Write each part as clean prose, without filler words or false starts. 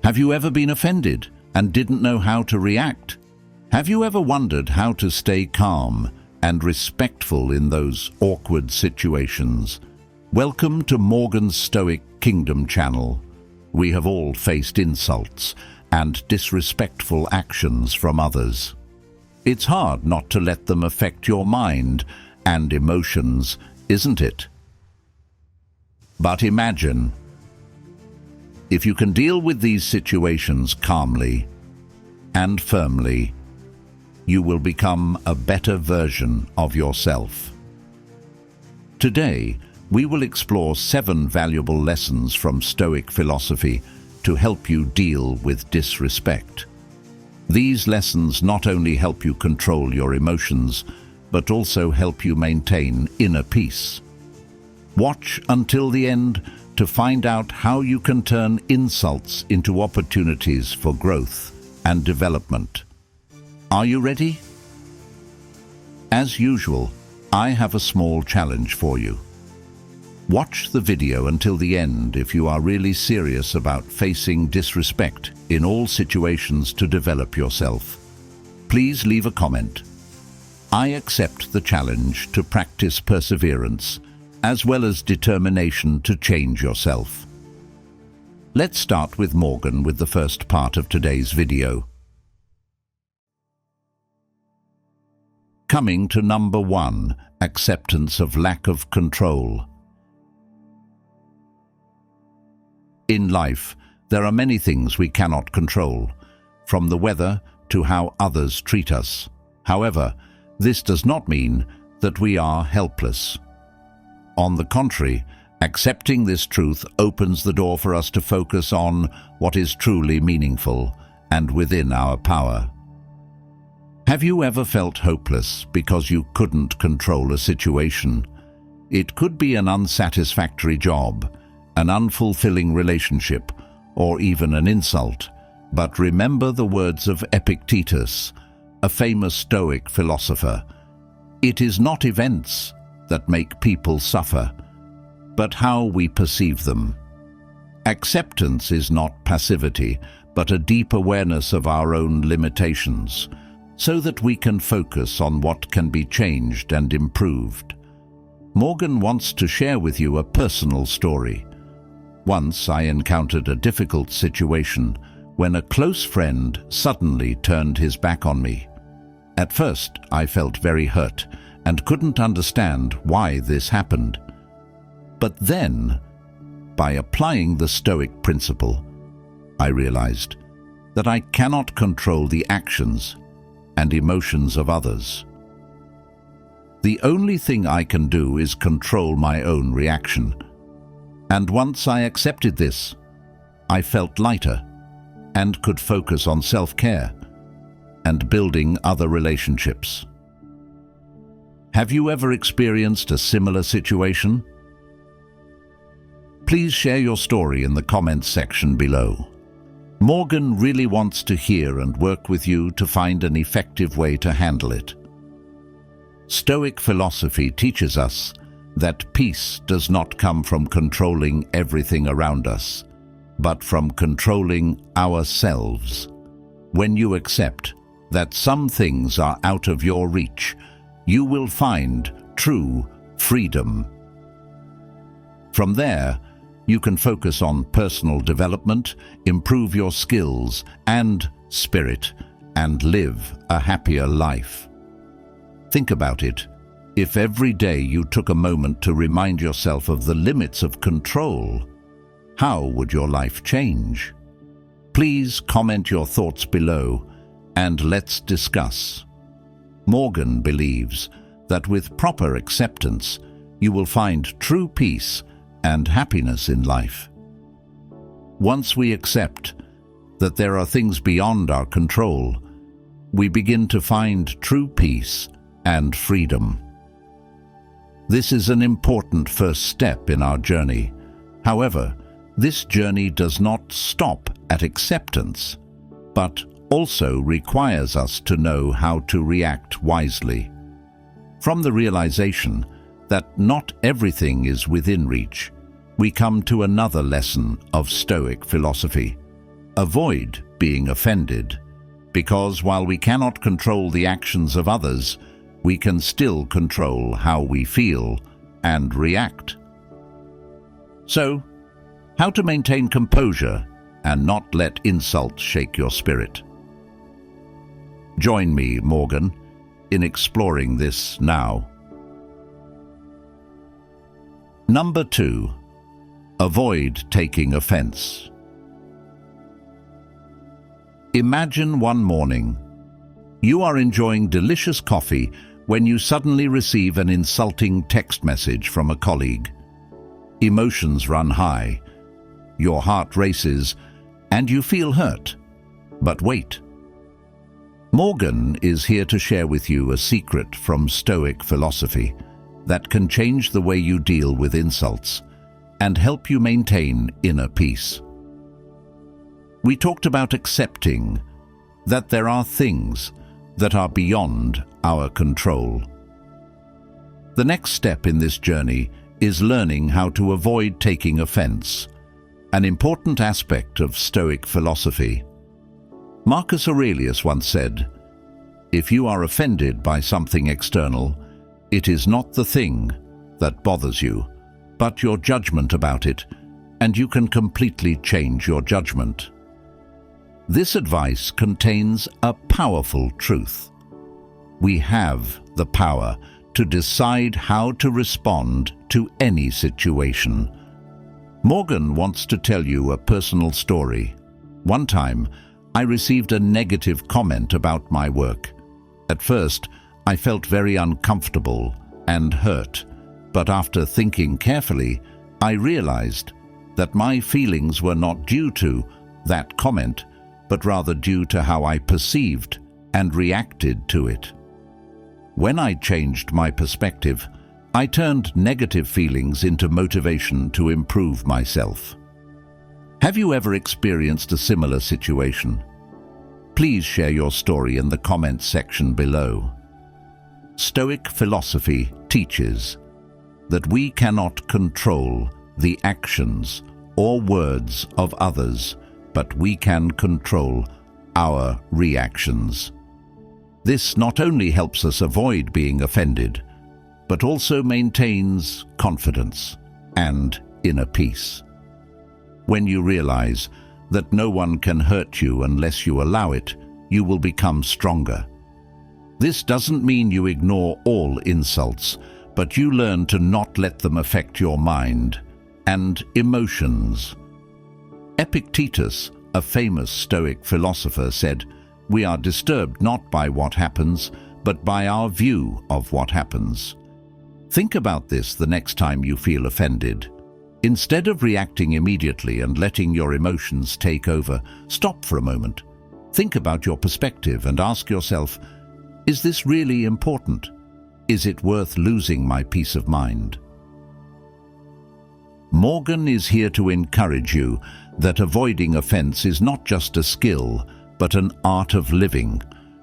Have you ever been offended and didn't know how to react? Have you ever wondered how to stay calm and respectful in those awkward situations? Welcome to Morgan's Stoic Kingdom channel. We have all faced insults and disrespectful actions from others. It's hard not to let them affect your mind and emotions, isn't it? But imagine, if you can deal with these situations calmly and firmly, you will become a better version of yourself. Today, we will explore 7 valuable lessons from Stoic philosophy to help you deal with disrespect. These lessons not only help you control your emotions, but also help you maintain inner peace. Watch until the end to find out how you can turn insults into opportunities for growth and development. Are you ready? As usual, I have a small challenge for you. Watch the video until the end if you are really serious about facing disrespect in all situations to develop yourself. Please leave a comment. I accept the challenge to practice perseverance as well as determination to change yourself. Let's start with Morgan with the first part of today's video. Coming to number 1, acceptance of lack of control. In life, there are many things we cannot control, from the weather to how others treat us. However, this does not mean that we are helpless. On the contrary, accepting this truth opens the door for us to focus on what is truly meaningful and within our power. Have you ever felt hopeless because you couldn't control a situation? It could be an unsatisfactory job, an unfulfilling relationship, or even an insult. But remember the words of Epictetus, a famous Stoic philosopher. It is not events that make people suffer, but how we perceive them. Acceptance is not passivity, but a deep awareness of our own limitations, so that we can focus on what can be changed and improved. Morgan wants to share with you a personal story. Once I encountered a difficult situation when a close friend suddenly turned his back on me. At first, I felt very hurt and couldn't understand why this happened. But then, by applying the Stoic principle, I realized that I cannot control the actions and emotions of others. The only thing I can do is control my own reaction. And once I accepted this, I felt lighter and could focus on self-care and building other relationships. Have you ever experienced a similar situation? Please share your story in the comments section below. Morgan really wants to hear and work with you to find an effective way to handle it. Stoic philosophy teaches us that peace does not come from controlling everything around us, but from controlling ourselves. When you accept that some things are out of your reach, you will find true freedom. From there, you can focus on personal development, improve your skills and spirit, and live a happier life. Think about it. If every day you took a moment to remind yourself of the limits of control, how would your life change? Please comment your thoughts below and let's discuss. Morgan believes that with proper acceptance, you will find true peace and happiness in life. Once we accept that there are things beyond our control, we begin to find true peace and freedom. This is an important first step in our journey. However, this journey does not stop at acceptance, but also requires us to know how to react wisely. From the realization that not everything is within reach, we come to another lesson of Stoic philosophy. avoid being offended, because while we cannot control the actions of others, we can still control how we feel and react. So, how to maintain composure and not let insults shake your spirit? Join me, Morgan, in exploring this now. Number 2. Avoid taking offense. Imagine one morning, you are enjoying delicious coffee when you suddenly receive an insulting text message from a colleague. Emotions run high, your heart races, and you feel hurt. But wait. Morgan is here to share with you a secret from Stoic philosophy that can change the way you deal with insults and help you maintain inner peace. We talked about accepting that there are things that are beyond our control. The next step in this journey is learning how to avoid taking offense, an important aspect of Stoic philosophy. Marcus Aurelius once said, "If you are offended by something external, it is not the thing that bothers you, but your judgment about it, and you can completely change your judgment." This advice contains a powerful truth. We have the power to decide how to respond to any situation. Morgan wants to tell you a personal story. One time, I received a negative comment about my work. At first, I felt very uncomfortable and hurt, but after thinking carefully, I realized that my feelings were not due to that comment, but rather due to how I perceived and reacted to it. When I changed my perspective, I turned negative feelings into motivation to improve myself. Have you ever experienced a similar situation? Please share your story in the comments section below. Stoic philosophy teaches that we cannot control the actions or words of others, but we can control our reactions. This not only helps us avoid being offended, but also maintains confidence and inner peace. When you realize that no one can hurt you unless you allow it, you will become stronger. This doesn't mean you ignore all insults, but you learn to not let them affect your mind and emotions. Epictetus, a famous Stoic philosopher, said, "We are disturbed not by what happens, but by our view of what happens." Think about this the next time you feel offended. Instead of reacting immediately and letting your emotions take over, stop for a moment. Think about your perspective and ask yourself, is this really important? Is it worth losing my peace of mind? Morgan is here to encourage you that avoiding offense is not just a skill, but an art of living.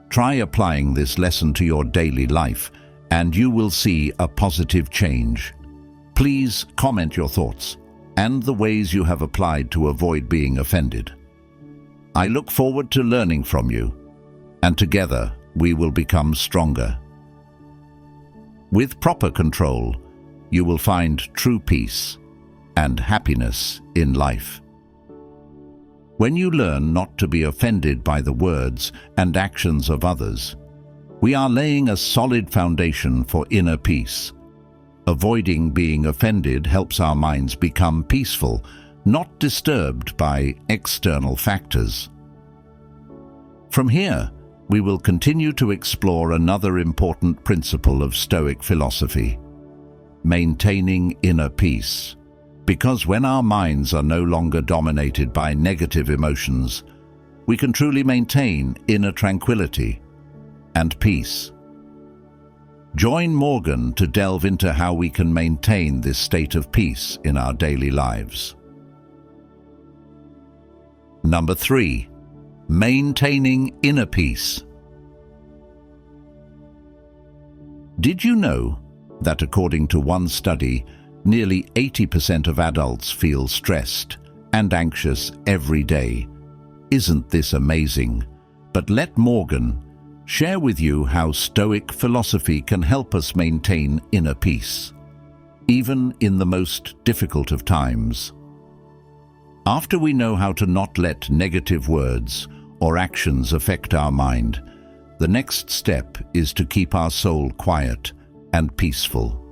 Try applying this lesson to your daily life, and you will see a positive change. Please comment your thoughts and the ways you have applied to avoid being offended. I look forward to learning from you, and together we will become stronger. With proper control, you will find true peace and happiness in life. When you learn not to be offended by the words and actions of others, we are laying a solid foundation for inner peace. Avoiding being offended helps our minds become peaceful, not disturbed by external factors. From here, we will continue to explore another important principle of Stoic philosophy: maintaining inner peace. Because when our minds are no longer dominated by negative emotions, we can truly maintain inner tranquility and peace. Join Morgan to delve into how we can maintain this state of peace in our daily lives. Number 3. Maintaining inner peace. Did you know that according to one study, nearly 80% of adults feel stressed and anxious every day? Isn't this amazing? But let Morgan share with you how Stoic philosophy can help us maintain inner peace, even in the most difficult of times. After we know how to not let negative words or actions affect our mind, the next step is to keep our soul quiet and peaceful.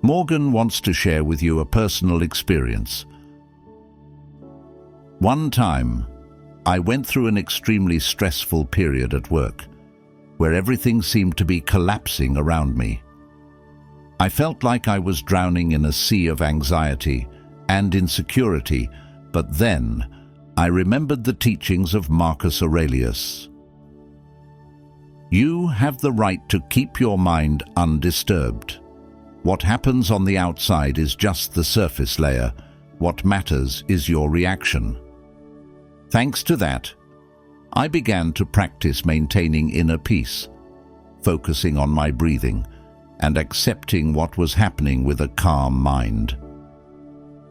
Morgan wants to share with you a personal experience. One time, I went through an extremely stressful period at work, where everything seemed to be collapsing around me. I felt like I was drowning in a sea of anxiety and insecurity, but then I remembered the teachings of Marcus Aurelius. You have the right to keep your mind undisturbed. What happens on the outside is just the surface layer. What matters is your reaction. Thanks to that, I began to practice maintaining inner peace, focusing on my breathing and accepting what was happening with a calm mind.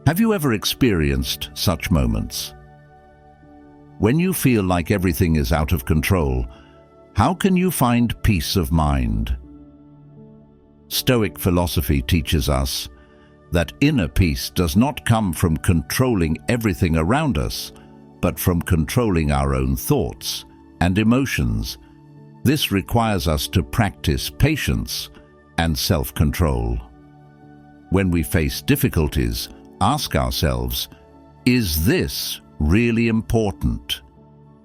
Have you ever experienced such moments? When you feel like everything is out of control, how can you find peace of mind? Stoic philosophy teaches us that inner peace does not come from controlling everything around us, but from controlling our own thoughts and emotions. This requires us to practice patience and self-control. When we face difficulties, ask ourselves, is this really important?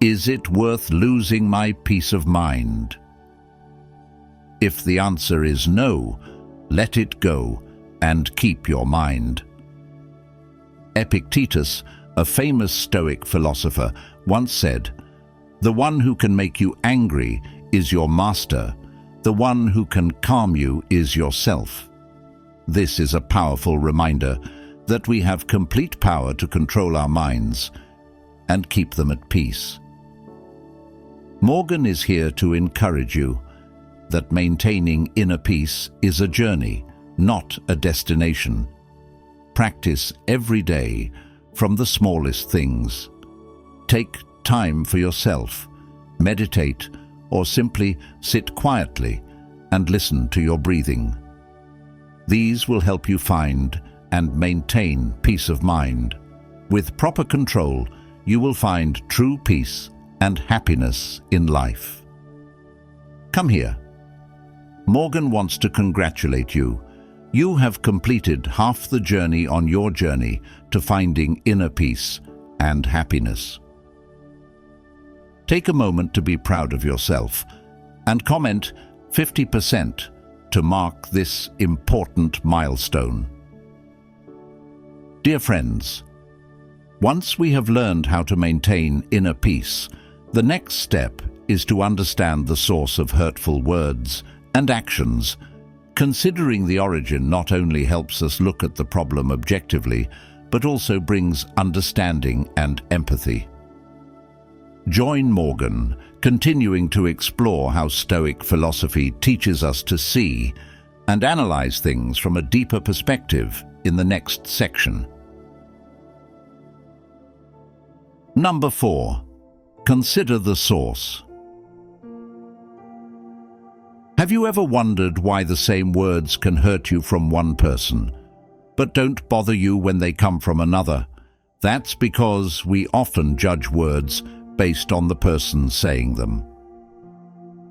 Is it worth losing my peace of mind? If the answer is no, let it go and keep your mind. Epictetus, a famous Stoic philosopher, once said, "The one who can make you angry is your master. The one who can calm you is yourself." This is a powerful reminder that we have complete power to control our minds and keep them at peace. Morgan is here to encourage you that maintaining inner peace is a journey, not a destination. Practice every day from the smallest things. Take time for yourself, meditate, or simply sit quietly and listen to your breathing. These will help you find and maintain peace of mind. With proper control, you will find true peace and happiness in life. Come here. Morgan wants to congratulate you. You have completed half the journey on your journey to finding inner peace and happiness. Take a moment to be proud of yourself and comment 50% to mark this important milestone. Dear friends, once we have learned how to maintain inner peace, the next step is to understand the source of hurtful words and actions. Considering the origin not only helps us look at the problem objectively, but also brings understanding and empathy. Join Morgan, continuing to explore how Stoic philosophy teaches us to see and analyze things from a deeper perspective in the next section. Number 4. Consider the source. Have you ever wondered why the same words can hurt you from one person, but don't bother you when they come from another? That's because we often judge words based on the person saying them.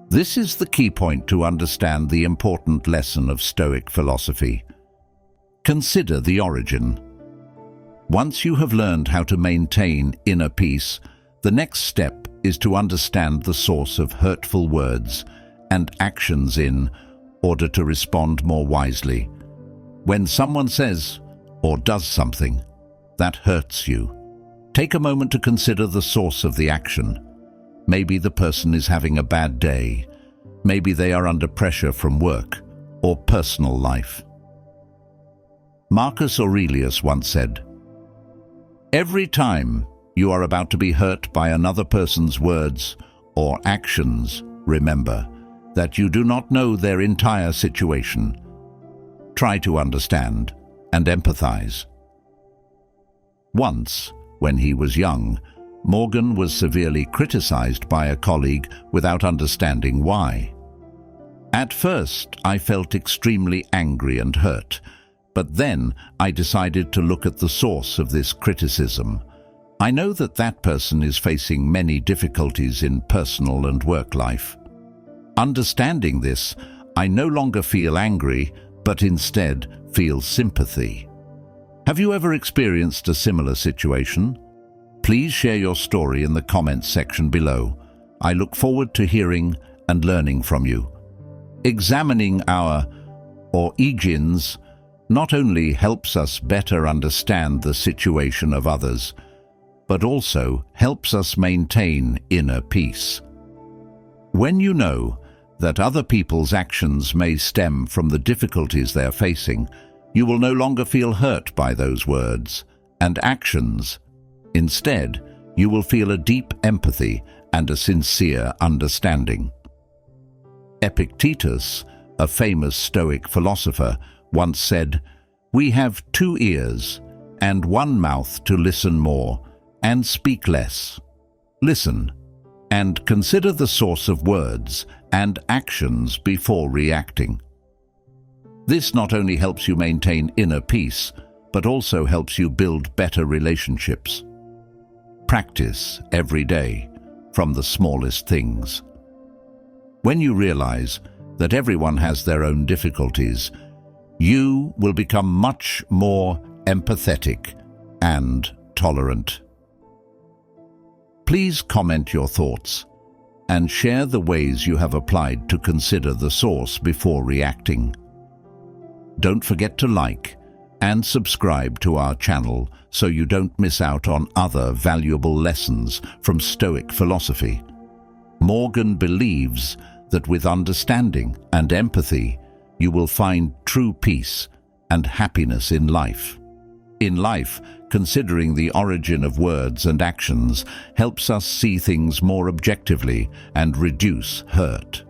This is the key point to understand the important lesson of Stoic philosophy. Consider the origin. Once you have learned how to maintain inner peace, the next step is to understand the source of hurtful words and actions in order to respond more wisely. When someone says or does something that hurts you, take a moment to consider the source of the action. Maybe the person is having a bad day. Maybe they are under pressure from work or personal life. Marcus Aurelius once said, "Every time you are about to be hurt by another person's words or actions, remember that you do not know their entire situation. Try to understand and empathize." Once, when he was young, Morgan was severely criticized by a colleague without understanding why. At first, I felt extremely angry and hurt, but then I decided to look at the source of this criticism. I know that that person is facing many difficulties in personal and work life. Understanding this, I no longer feel angry, but instead feel sympathy. Have you ever experienced a similar situation? Please share your story in the comments section below. I look forward to hearing and learning from you. Examining our origins not only helps us better understand the situation of others, but also helps us maintain inner peace. When you know that other people's actions may stem from the difficulties they're facing, you will no longer feel hurt by those words and actions. Instead, you will feel a deep empathy and a sincere understanding. Epictetus, a famous Stoic philosopher, once said, "We have 2 ears and 1 mouth to listen more and speak less. Listen and consider the source of words and actions before reacting." This not only helps you maintain inner peace, but also helps you build better relationships. Practice every day, from the smallest things. When you realize that everyone has their own difficulties, you will become much more empathetic and tolerant. Please comment your thoughts and share the ways you have applied to consider the source before reacting. Don't forget to like and subscribe to our channel so you don't miss out on other valuable lessons from Stoic philosophy. Morgan believes that with understanding and empathy, you will find true peace and happiness in life. In life, considering the origin of words and actions helps us see things more objectively and reduce hurt.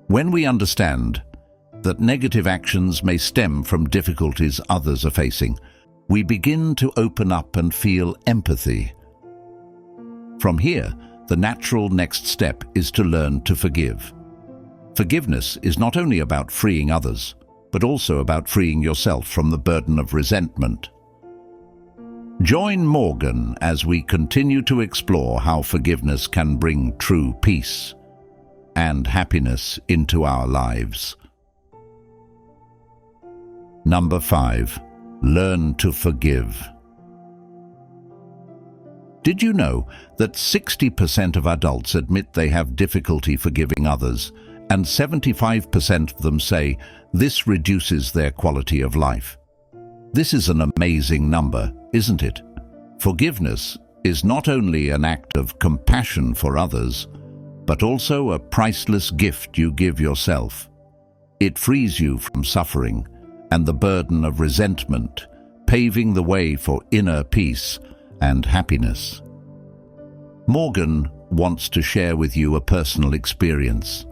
When we understand that negative actions may stem from difficulties others are facing, we begin to open up and feel empathy. From here, the natural next step is to learn to forgive. Forgiveness is not only about freeing others, but also about freeing yourself from the burden of resentment. Join Morgan as we continue to explore how forgiveness can bring true peace and happiness into our lives. Number 5. Learn to forgive. Did you know that 60% of adults admit they have difficulty forgiving others, and 75% of them say this reduces their quality of life? This is an amazing number, isn't it? Forgiveness is not only an act of compassion for others, but also a priceless gift you give yourself. It frees you from suffering and the burden of resentment, paving the way for inner peace and happiness. Morgan wants to share with you a personal experience.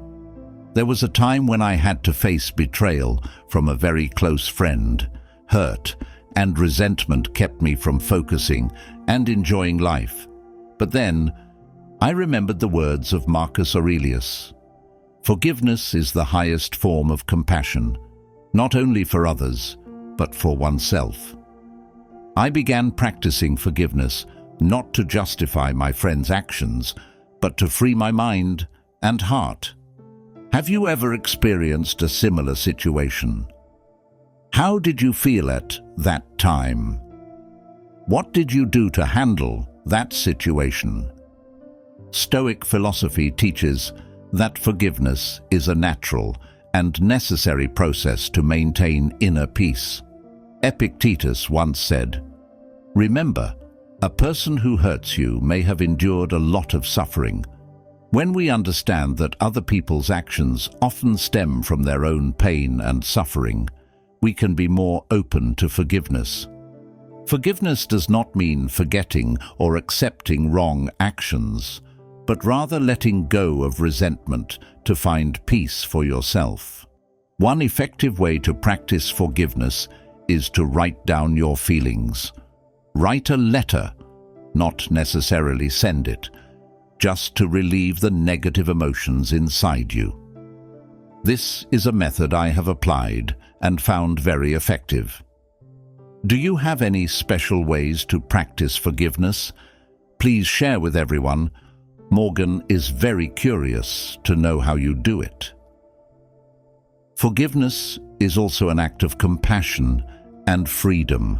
There was a time when I had to face betrayal from a very close friend. Hurt and resentment kept me from focusing and enjoying life. But then, I remembered the words of Marcus Aurelius. Forgiveness is the highest form of compassion, not only for others, but for oneself. I began practicing forgiveness, not to justify my friend's actions, but to free my mind and heart. Have you ever experienced a similar situation? How did you feel at that time? What did you do to handle that situation? Stoic philosophy teaches that forgiveness is a natural and necessary process to maintain inner peace. Epictetus once said, "Remember, a person who hurts you may have endured a lot of suffering." When we understand that other people's actions often stem from their own pain and suffering, we can be more open to forgiveness. Forgiveness does not mean forgetting or accepting wrong actions, but rather letting go of resentment to find peace for yourself. One effective way to practice forgiveness is to write down your feelings. Write a letter, not necessarily send it, just to relieve the negative emotions inside you. This is a method I have applied and found very effective. Do you have any special ways to practice forgiveness? Please share with everyone. Morgan is very curious to know how you do it. Forgiveness is also an act of compassion and freedom.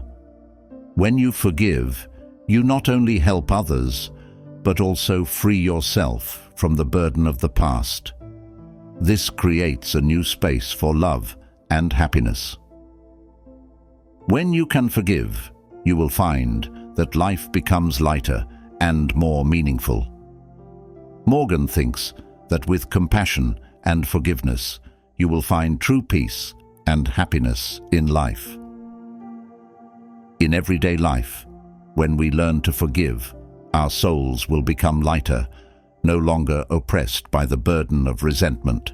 When you forgive, you not only help others, but also free yourself from the burden of the past. This creates a new space for love and happiness. When you can forgive, you will find that life becomes lighter and more meaningful. Morgan thinks that with compassion and forgiveness, you will find true peace and happiness in life. In everyday life, when we learn to forgive, our souls will become lighter, no longer oppressed by the burden of resentment.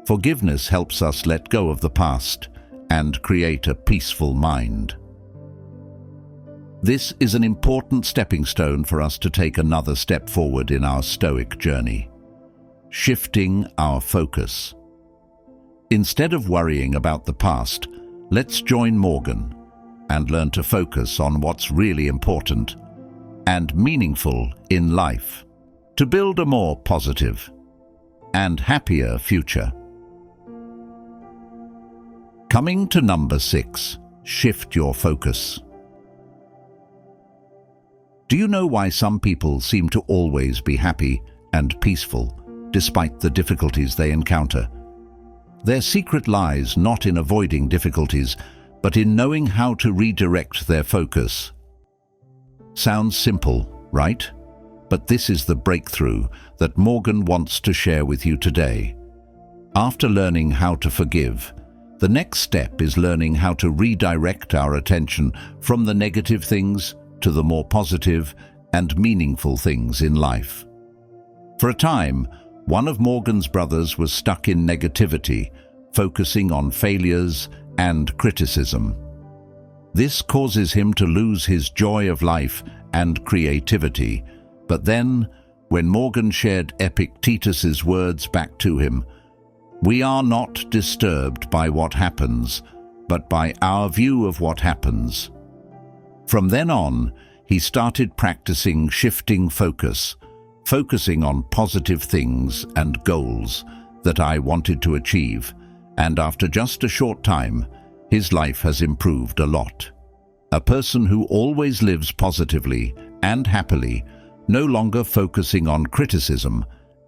Forgiveness helps us let go of the past and create a peaceful mind. This is an important stepping stone for us to take another step forward in our Stoic journey, shifting our focus. Instead of worrying about the past, let's join Morgan and learn to focus on what's really important and meaningful in life to build a more positive and happier future. Coming to number 6, shift your focus. Do you know why some people seem to always be happy and peaceful despite the difficulties they encounter? Their secret lies not in avoiding difficulties, but in knowing how to redirect their focus. Sounds simple, right? But this is the breakthrough that Morgan wants to share with you today. After learning how to forgive, the next step is learning how to redirect our attention from the negative things to the more positive and meaningful things in life. For a time, one of Morgan's brothers was stuck in negativity, focusing on failures and criticism. This causes him to lose his joy of life and creativity. But then, when Morgan shared Epictetus's words back to him, "We are not disturbed by what happens, but by our view of what happens." From then on, he started practicing shifting focus, focusing on positive things and goals that I wanted to achieve, and after just a short time, his life has improved a lot. A person who always lives positively and happily, no longer focusing on criticism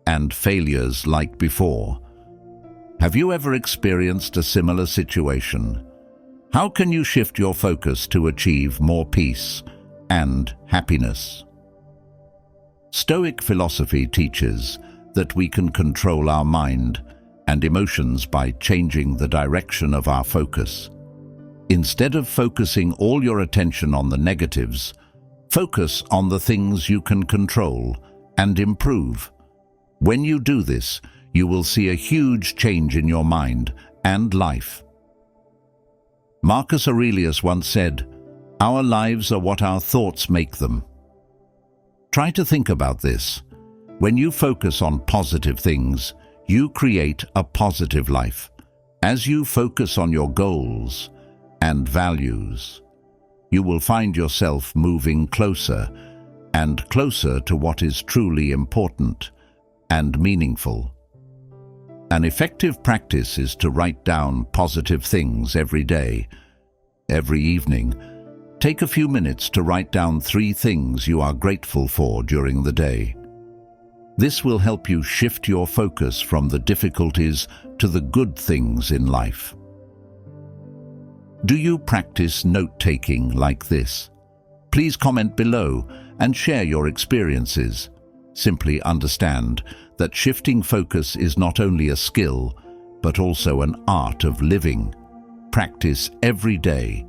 and failures like before. Have you ever experienced a similar situation? How can you shift your focus to achieve more peace and happiness? Stoic philosophy teaches that we can control our mind and emotions by changing the direction of our focus. Instead of focusing all your attention on the negatives, focus on the things you can control and improve. When you do this, you will see a huge change in your mind and life. Marcus Aurelius once said, "Our lives are what our thoughts make them." Try to think about this. When you focus on positive things, you create a positive life. As you focus on your goals and values, you will find yourself moving closer and closer to what is truly important and meaningful. An effective practice is to write down positive things every day. Every evening, take a few minutes to write down 3 things you are grateful for during the day. This will help you shift your focus from the difficulties to the good things in life. Do you practice note-taking like this? Please comment below and share your experiences. Simply understand that shifting focus is not only a skill, but also an art of living. Practice every day,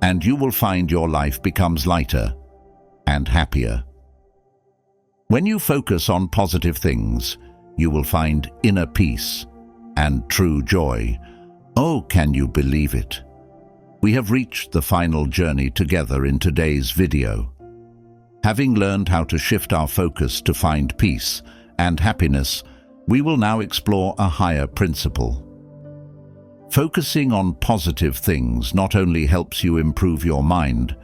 and you will find your life becomes lighter and happier. When you focus on positive things, you will find inner peace and true joy. Oh, can you believe it? We have reached the final journey together in today's video. Having learned how to shift our focus to find peace and happiness, we will now explore a higher principle. Focusing on positive things not only helps you improve your mind,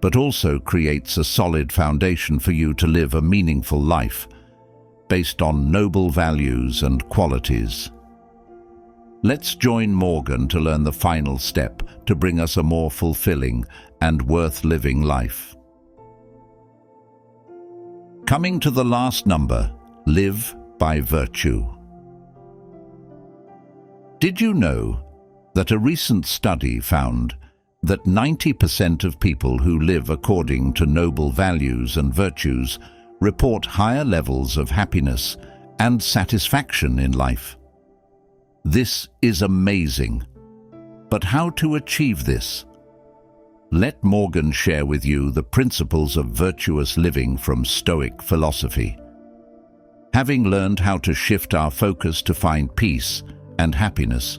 but also creates a solid foundation for you to live a meaningful life based on noble values and qualities. Let's join Morgan to learn the final step to bring us a more fulfilling and worth-living life. Coming to the last number, live by virtue. Did you know that a recent study found that 90% of people who live according to noble values and virtues report higher levels of happiness and satisfaction in life? This is amazing. But how to achieve this? Let Morgan share with you the principles of virtuous living from Stoic philosophy. Having learned how to shift our focus to find peace and happiness,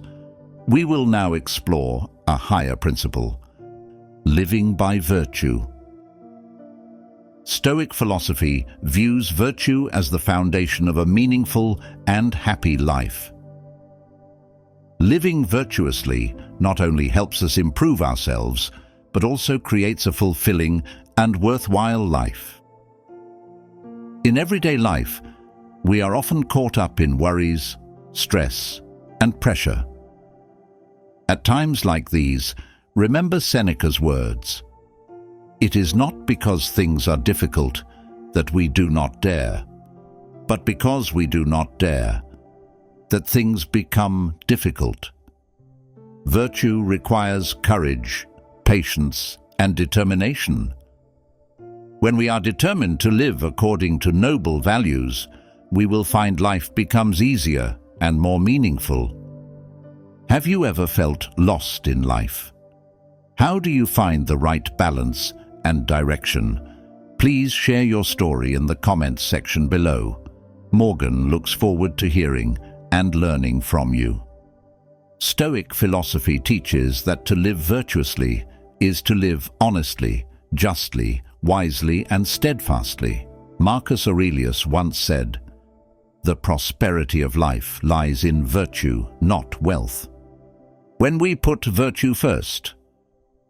we will now explore a higher principle: living by virtue. Stoic philosophy views virtue as the foundation of a meaningful and happy life. Living virtuously not only helps us improve ourselves, but also creates a fulfilling and worthwhile life. In everyday life, we are often caught up in worries, stress, and pressure. At times like these, remember Seneca's words: "It is not because things are difficult that we do not dare, but because we do not dare that things become difficult." Virtue requires courage, patience, and determination. When we are determined to live according to noble values, we will find life becomes easier and more meaningful. Have you ever felt lost in life? How do you find the right balance and direction? Please share your story in the comments section below. Morgan looks forward to hearing and learning from you. Stoic philosophy teaches that to live virtuously is to live honestly, justly, wisely, and steadfastly. Marcus Aurelius once said, "The prosperity of life lies in virtue, not wealth." When we put virtue first,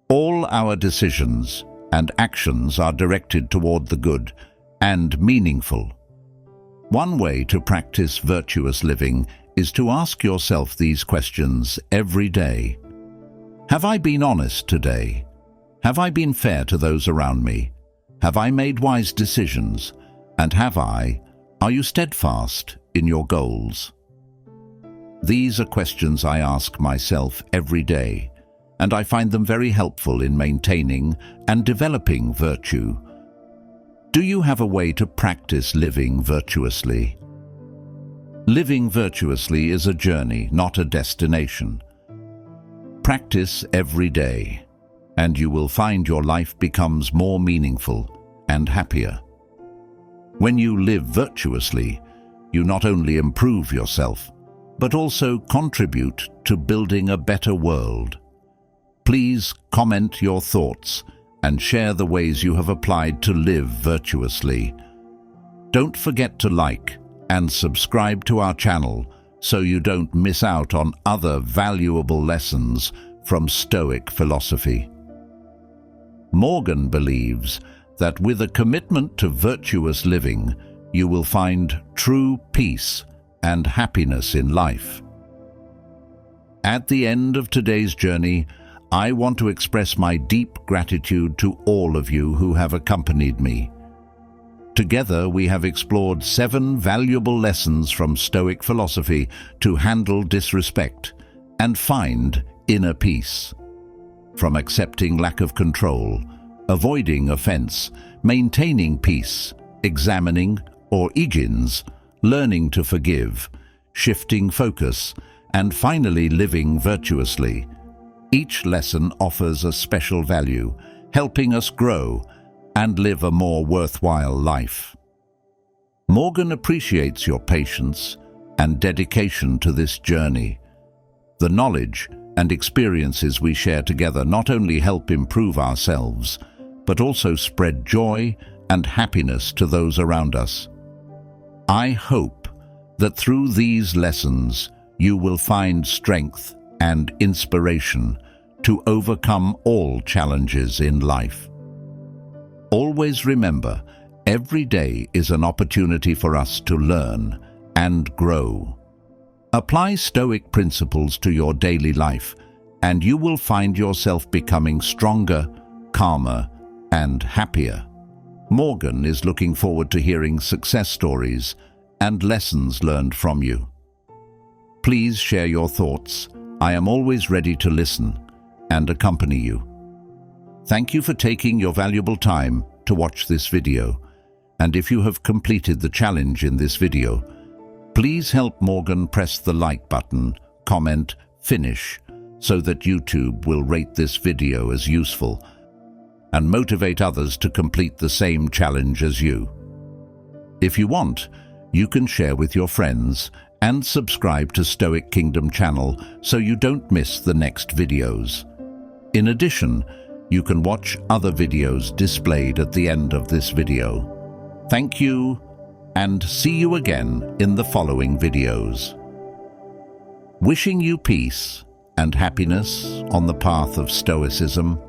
all our decisions and actions are directed toward the good and meaningful. One way to practice virtuous living is to ask yourself these questions every day. Have I been honest today? Have I been fair to those around me? Have I made wise decisions? And are you steadfast in your goals? These are questions I ask myself every day, and I find them very helpful in maintaining and developing virtue. Do you have a way to practice living virtuously? Living virtuously is a journey, not a destination. Practice every day, and you will find your life becomes more meaningful and happier. When you live virtuously, you not only improve yourself, but also contribute to building a better world. Please comment your thoughts and share the ways you have applied to live virtuously. Don't forget to like and subscribe to our channel so you don't miss out on other valuable lessons from Stoic philosophy. Morgan believes that with a commitment to virtuous living, you will find true peace and happiness in life. At the end of today's journey, I want to express my deep gratitude to all of you who have accompanied me. Together, we have explored 7 valuable lessons from Stoic philosophy to handle disrespect and find inner peace. From accepting lack of control, avoiding offense, maintaining peace, examining origins, learning to forgive, shifting focus, and finally living virtuously. Each lesson offers a special value, helping us grow and live a more worthwhile life. Morgan appreciates your patience and dedication to this journey. The knowledge and experiences we share together not only help improve ourselves, but also spread joy and happiness to those around us. I hope that through these lessons you will find strength and inspiration to overcome all challenges in life. Always remember, every day is an opportunity for us to learn and grow. Apply Stoic principles to your daily life, and you will find yourself becoming stronger, calmer, and happier. Morgan is looking forward to hearing success stories and lessons learned from you. Please share your thoughts. I am always ready to listen and accompany you. Thank you for taking your valuable time to watch this video. And if you have completed the challenge in this video, please help Morgan press the like button, comment, finish, so that YouTube will rate this video as useful and motivate others to complete the same challenge as you. If you want, you can share with your friends and subscribe to Stoic Kingdom channel so you don't miss the next videos. In addition, you can watch other videos displayed at the end of this video. Thank you, and see you again in the following videos. Wishing you peace and happiness on the path of Stoicism.